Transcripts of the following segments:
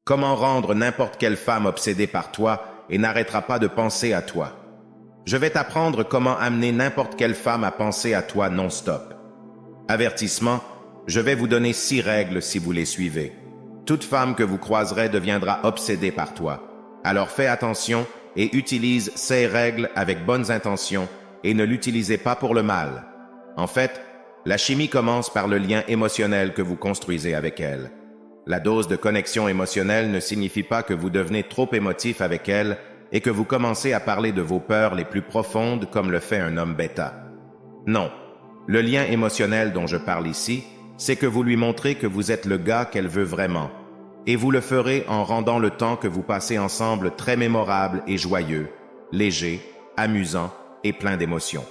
Comment rendre n'importe quelle femme obsédée par toi et n'arrêtera pas de penser à toi. Je vais t'apprendre comment amener n'importe quelle femme à penser à toi non-stop. Avertissement, je vais vous donner 6 règles si vous les suivez. Toute femme que vous croiserez deviendra obsédée par toi. Alors fais attention et utilise ces règles avec bonnes intentions et ne l'utilisez pas pour le mal. En fait, la chimie commence par le lien émotionnel que vous construisez avec elle. La dose de connexion émotionnelle ne signifie pas que vous devenez trop émotif avec elle et que vous commencez à parler de vos peurs les plus profondes comme le fait un homme bêta. Non, le lien émotionnel dont je parle ici, c'est que vous lui montrez que vous êtes le gars qu'elle veut vraiment. Et vous le ferez en rendant le temps que vous passez ensemble très mémorable et joyeux, léger, amusant et plein d'émotions.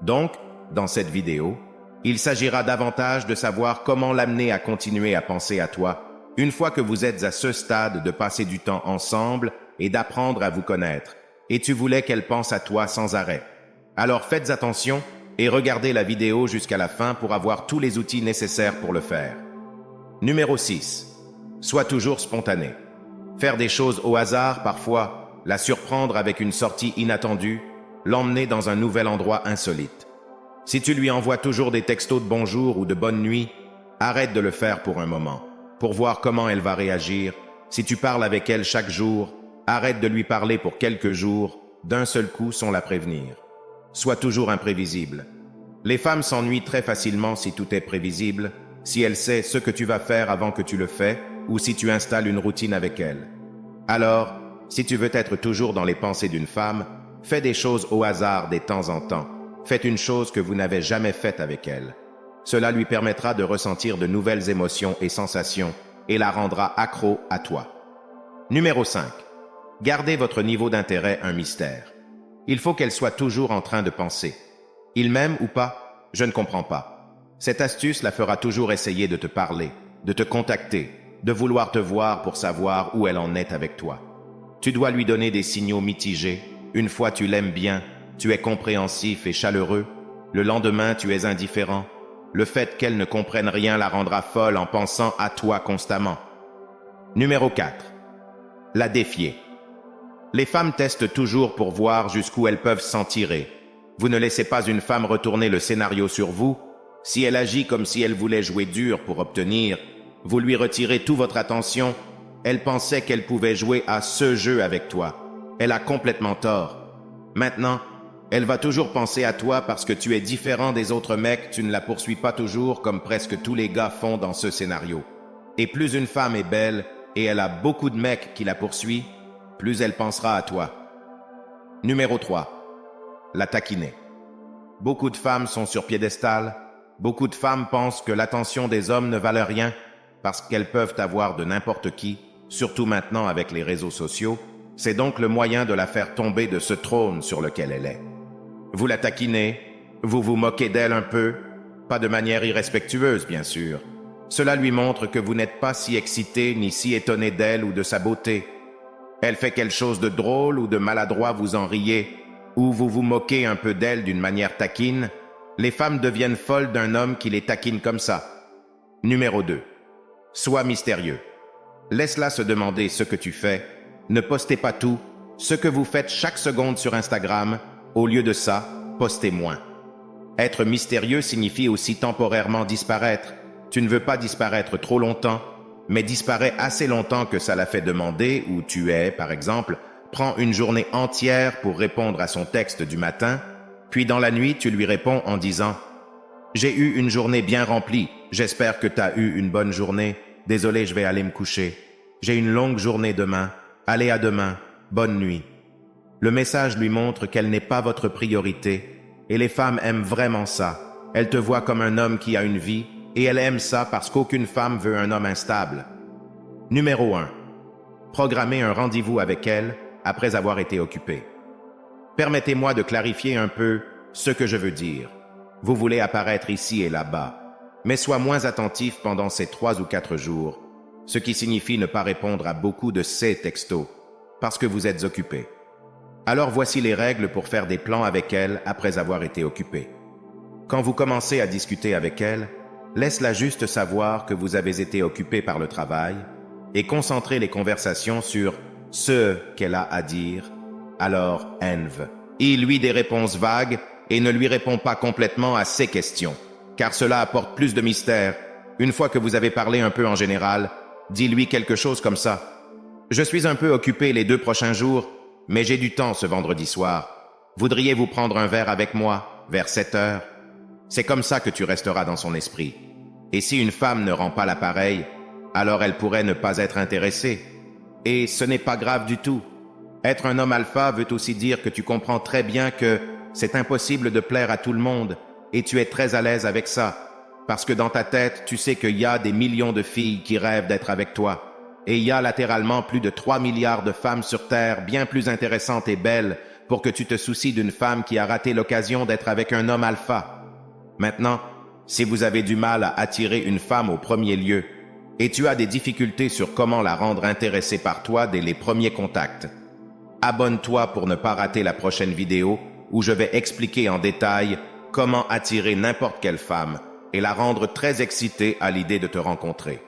Donc, dans cette vidéo, il s'agira davantage de savoir comment l'amener à continuer à penser à toi, une fois que vous êtes à ce stade de passer du temps ensemble et d'apprendre à vous connaître, et tu voulais qu'elle pense à toi sans arrêt. Alors faites attention et regardez la vidéo jusqu'à la fin pour avoir tous les outils nécessaires pour le faire. Numéro 6. Sois toujours spontané. Faire des choses au hasard parfois, la surprendre avec une sortie inattendue, l'emmener dans un nouvel endroit insolite. Si tu lui envoies toujours des textos de bonjour ou de bonne nuit, arrête de le faire pour un moment, pour voir comment elle va réagir. Si tu parles avec elle chaque jour, arrête de lui parler pour quelques jours, d'un seul coup sans la prévenir. Sois toujours imprévisible. Les femmes s'ennuient très facilement si tout est prévisible, si elle sait ce que tu vas faire avant que tu le fais, ou si tu installes une routine avec elle. Alors, si tu veux être toujours dans les pensées d'une femme, fais des choses au hasard de temps en temps. Faites une chose que vous n'avez jamais faite avec elle. Cela lui permettra de ressentir de nouvelles émotions et sensations et la rendra accro à toi. Numéro 5. Gardez votre niveau d'intérêt un mystère. Il faut qu'elle soit toujours en train de penser. Il m'aime ou pas? Je ne comprends pas. Cette astuce la fera toujours essayer de te parler, de te contacter, de vouloir te voir pour savoir où elle en est avec toi. Tu dois lui donner des signaux mitigés. Une fois tu l'aimes bien, tu es compréhensif et chaleureux. Le lendemain, tu es indifférent. Le fait qu'elle ne comprenne rien la rendra folle en pensant à toi constamment. Numéro 4. La défier. Les femmes testent toujours pour voir jusqu'où elles peuvent s'en tirer. Vous ne laissez pas une femme retourner le scénario sur vous. Si elle agit comme si elle voulait jouer dur pour obtenir, vous lui retirez toute votre attention. Elle pensait qu'elle pouvait jouer à ce jeu avec toi. Elle a complètement tort. Maintenant, elle va toujours penser à toi parce que tu es différent des autres mecs, tu ne la poursuis pas toujours comme presque tous les gars font dans ce scénario. Et plus une femme est belle et elle a beaucoup de mecs qui la poursuivent, plus elle pensera à toi. Numéro 3. La taquiner. Beaucoup de femmes sont sur piédestal. Beaucoup de femmes pensent que l'attention des hommes ne valent rien parce qu'elles peuvent avoir de n'importe qui, surtout maintenant avec les réseaux sociaux. C'est donc le moyen de la faire tomber de ce trône sur lequel elle est. Vous la taquinez, vous vous moquez d'elle un peu, pas de manière irrespectueuse bien sûr. Cela lui montre que vous n'êtes pas si excité ni si étonné d'elle ou de sa beauté. Elle fait quelque chose de drôle ou de maladroit, vous en riez, ou vous vous moquez un peu d'elle d'une manière taquine. Les femmes deviennent folles d'un homme qui les taquine comme ça. Numéro 2. Sois mystérieux. Laisse-la se demander ce que tu fais. Ne postez pas tout, ce que vous faites chaque seconde sur Instagram. Au lieu de ça, postez moins. Être mystérieux signifie aussi temporairement disparaître. Tu ne veux pas disparaître trop longtemps, mais disparaît assez longtemps que ça la fait demander où tu es, par exemple. Prends une journée entière pour répondre à son texte du matin, puis dans la nuit, tu lui réponds en disant « J'ai eu une journée bien remplie, j'espère que tu as eu une bonne journée, désolé, je vais aller me coucher. J'ai une longue journée demain, allez à demain, bonne nuit. » Le message lui montre qu'elle n'est pas votre priorité, et les femmes aiment vraiment ça. Elles te voient comme un homme qui a une vie, et elles aiment ça parce qu'aucune femme veut un homme instable. Numéro 1. Programmez un rendez-vous avec elle après avoir été occupé. Permettez-moi de clarifier un peu ce que je veux dire. Vous voulez apparaître ici et là-bas, mais sois moins attentif pendant ces 3 ou 4 jours, ce qui signifie ne pas répondre à beaucoup de ces textos, parce que vous êtes occupé. Alors voici les règles pour faire des plans avec elle après avoir été occupé. Quand vous commencez à discuter avec elle, laisse-la juste savoir que vous avez été occupé par le travail, et concentrer les conversations sur ce qu'elle a à dire, alors enve. Il lui des réponses vagues et ne lui répond pas complètement à ses questions, car cela apporte plus de mystère. Une fois que vous avez parlé un peu en général, dis-lui quelque chose comme ça. Je suis un peu occupé les 2 prochains jours, mais j'ai du temps ce vendredi soir. Voudriez-vous prendre un verre avec moi, vers 7 heures? C'est comme ça que tu resteras dans son esprit. Et si une femme ne rend pas l'appareil, alors elle pourrait ne pas être intéressée. Et ce n'est pas grave du tout. Être un homme alpha veut aussi dire que tu comprends très bien que c'est impossible de plaire à tout le monde, et tu es très à l'aise avec ça, parce que dans ta tête, tu sais qu'il y a des millions de filles qui rêvent d'être avec toi. Et il y a latéralement plus de 3 milliards de femmes sur Terre bien plus intéressantes et belles pour que tu te soucies d'une femme qui a raté l'occasion d'être avec un homme alpha. Maintenant, si vous avez du mal à attirer une femme au premier lieu, et tu as des difficultés sur comment la rendre intéressée par toi dès les premiers contacts, abonne-toi pour ne pas rater la prochaine vidéo où je vais expliquer en détail comment attirer n'importe quelle femme et la rendre très excitée à l'idée de te rencontrer.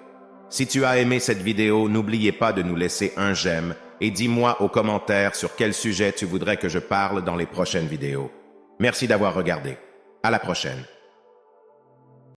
Si tu as aimé cette vidéo, n'oubliez pas de nous laisser un j'aime et dis-moi aux commentaires sur quel sujet tu voudrais que je parle dans les prochaines vidéos. Merci d'avoir regardé. À la prochaine.